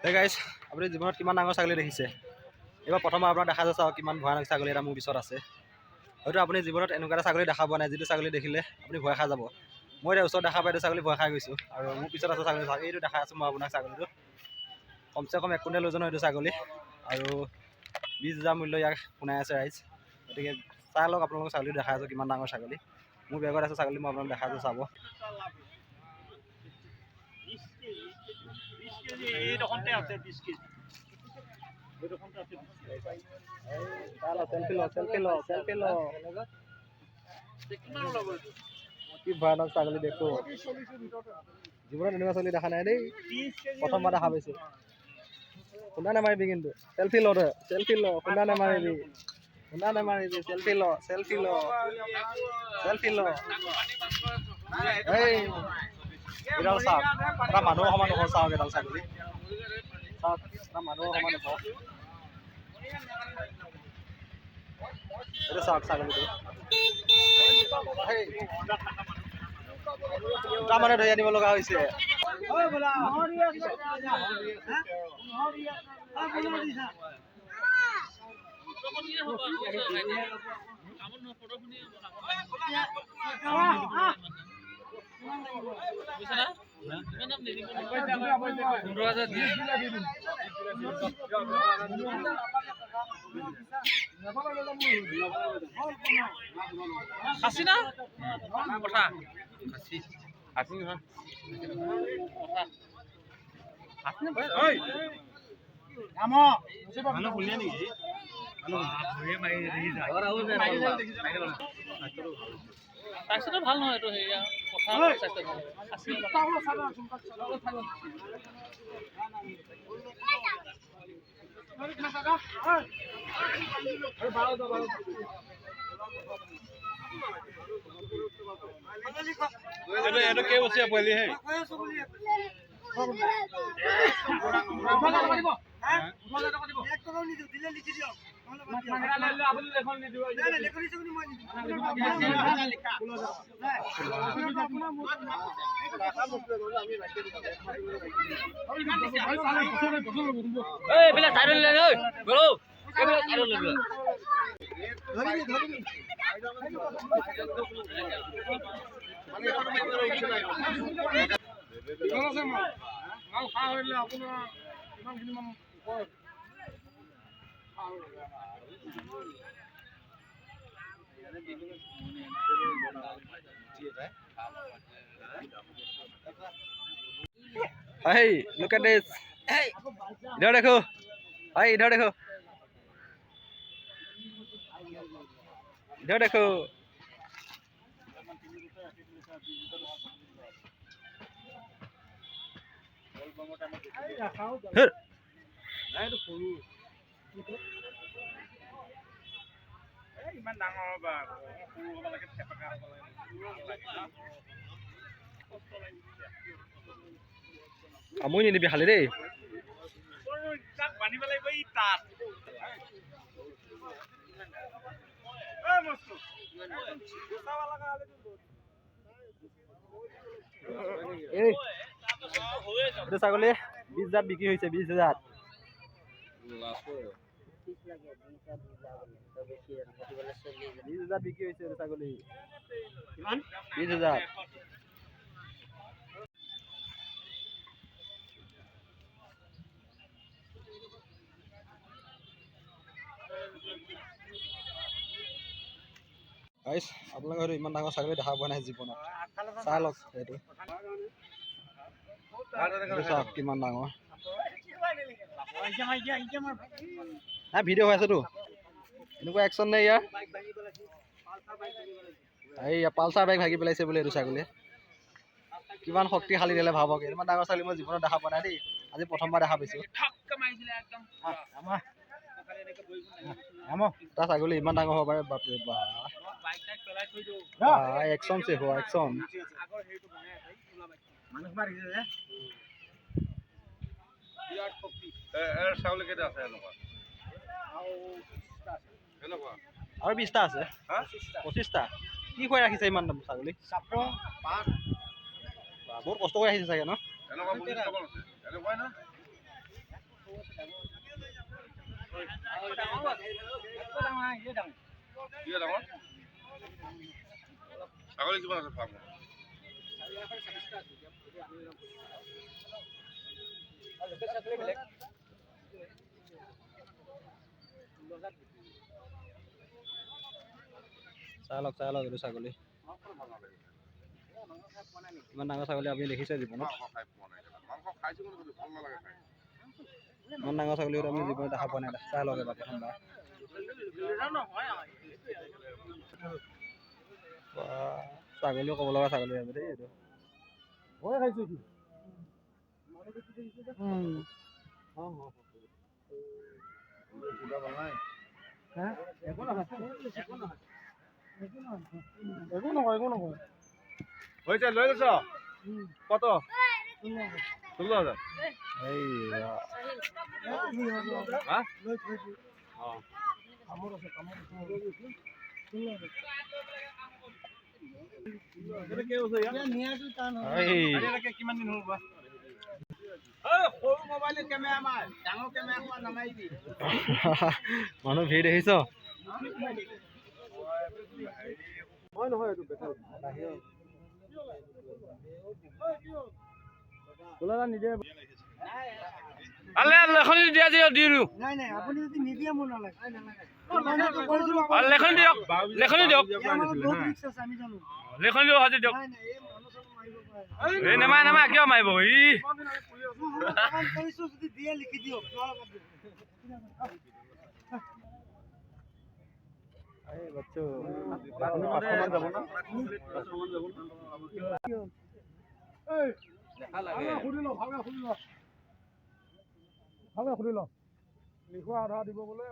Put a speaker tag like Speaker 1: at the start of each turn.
Speaker 1: Hey guys, আপুনি জীৱনত কিমান ডাঙৰ ছাগলী দেখিছে? এবাৰ প্ৰথমবাৰ আপোনাক দেখা যাচ্ছে কিমান ভয়ানক ছাগলী এটা মোৰ পিছত আছে। হয়তো আপুনি জীৱনত এনেকুৱা এটা ছাগলী দেখা পোৱা নাই যিটো ছাগলী দেখিলে আপুনি ভয় খাই যাব। মই এতিয়া ওচৰত দেখা পাই এইটো ছাগলী ভয় খাই গৈছোঁ আৰু মোৰ পিছত আছে ছাগলী এইটো দেখাই আছোঁ মই আপোনাক ছাগলীটো। কমচে কম 1 কুইণ্টেল ওজনৰ এইটো ছাগলী আৰু 20,000 মূল্য ইয়াক শুনাই আছে ৰাইজ। গতিকে চাই লওক আপোনালোকক ছাগলী দেখাই আছোঁ কিমান ডাঙৰ ছাগলী। মোৰ বেগত আছে ছাগলী মই আপোনাক দেখাই আছোঁ চাব। কি ভয়ানক ছাগলী দেখো জীৱনত এনেকুৱা ছাগলী দেখা নাই দেই, প্ৰথমবাৰ দেখা পাইছোঁ। খুন্দা নামাৰিবি কিন্তু চেল্ফি ল তই, চেল্ফি ল, খুন্দা নামাৰিবি, খুন্দা নামাৰিবি, চেল্ফি ল, চেল্ফি ল, চেল্ফি ল। এই এডাল চাওক, এটা মানুহৰ সমান নহয় চাওক এডাল ছাগলী চাওক, এটা মানুহৰ সমান নহয়। এইটো চাওক ছাগলীটো দুটা মানে ধৰি আনিব লগা হৈছে।
Speaker 2: খাচী না কথা খাচী খাচী নহয় মানুহ শুনিয়ে নেকি স্বাস্থ্যটো ভাল নহয় এইটো হেৰিয়া কথা স্বাস্থ্য ভাল এইটো কেই বছৰীয়া পোৱালি হে
Speaker 1: Hey, look at this. इधर देखो भाई, इधर देखो, इधर देखो। আমুই নিদিবি খালি দেই। এইটো ছাগলী 20,000 বিক্ৰী হৈছে, 20,000। 20,000 বিক্ৰী হৈছে এইটো ছাগলী। 20,000। আপোনালোকে হয়তো ইমান ডাঙৰ ছাগলী দেখা পোৱা নাই জীৱনত, চাই লওক এইটো চাওক কিমান ডাঙৰ। নাই ভিডিঅ' হৈ আছেতো, এনেকুৱা একশ্যন নাই ইয়াৰ। এইয়া পালচাৰ বাইক ভাগি পেলাইছে বোলে এইটো ছাগলীয়ে। কিমান শক্তিশালী দিলে ভাবক, ইমান ডাঙৰ ছাগলী মই জীৱনত দেখা পোৱা নাই দেই, আজি প্ৰথমবাৰ দেখা পাইছোঁ। এটা ছাগলী ইমান ডাঙৰ হ'ব পাৰে, বাপৰে বাপ। একশ্যন চেফ হোৱা একশ্যন। আৰু 20টা আছে, 25টা। কি খুৱাই ৰাখিছে ইমান ছাগলী? বহুত কষ্ট কৰি ৰাখিছে চাগে ন?
Speaker 3: ছাগলী কিমান আছে ফাৰ্মত?
Speaker 1: চাই লওক এইটো ছাগলী ইমান ডাঙৰ ছাগলী আপুনি দেখিছে জীৱনত?
Speaker 3: মাংস খাই পোৱা নাই। মাংস খাইছোঁ কিন্তু ভাল নালাগে খাই।
Speaker 1: ইমান ডাঙৰ ছাগলী আপুনি জীৱনত দেখা পোৱা নাই। চাই লওক এবাৰ প্ৰথমবাৰ। ছাগলীও ক'ব লগা ছাগলী আছে দেই এইটো।
Speaker 4: একো নহয়
Speaker 3: হৈছে লৈ গৈছ কত? 16,000।
Speaker 1: এই
Speaker 3: হা? কিমান দিন হ'ল বা? সৰু মোবাইলৰ কেমেৰা মাৰ, ডাঙৰ কেমেৰা নামাৰিবি।
Speaker 1: মানুহ ভিৰ দেখিছ?
Speaker 2: লেখনি দিয়া দিয়ক দি দিওঁ।
Speaker 4: নাই আপুনি যদি নিদিয়ে মোৰ নালাগে।
Speaker 2: লেখনি দিয়ক, লেখনি দিয়ক,
Speaker 4: বহুত ৰিস্ক আছে আমি জানো।
Speaker 2: লেখনি দিয়ক হাজি দিয়ক।
Speaker 4: নাই এই মানুহ চানুহ মাৰিব পাৰে।
Speaker 2: এই নেমাই কিয় মাৰিব ই
Speaker 4: কৰিছো যদি দিয়ে লিখি দিয়ক।
Speaker 1: এই বাচ্চু
Speaker 4: ভালকে সুধি ল লিখোৱা আধা দিব বোলে।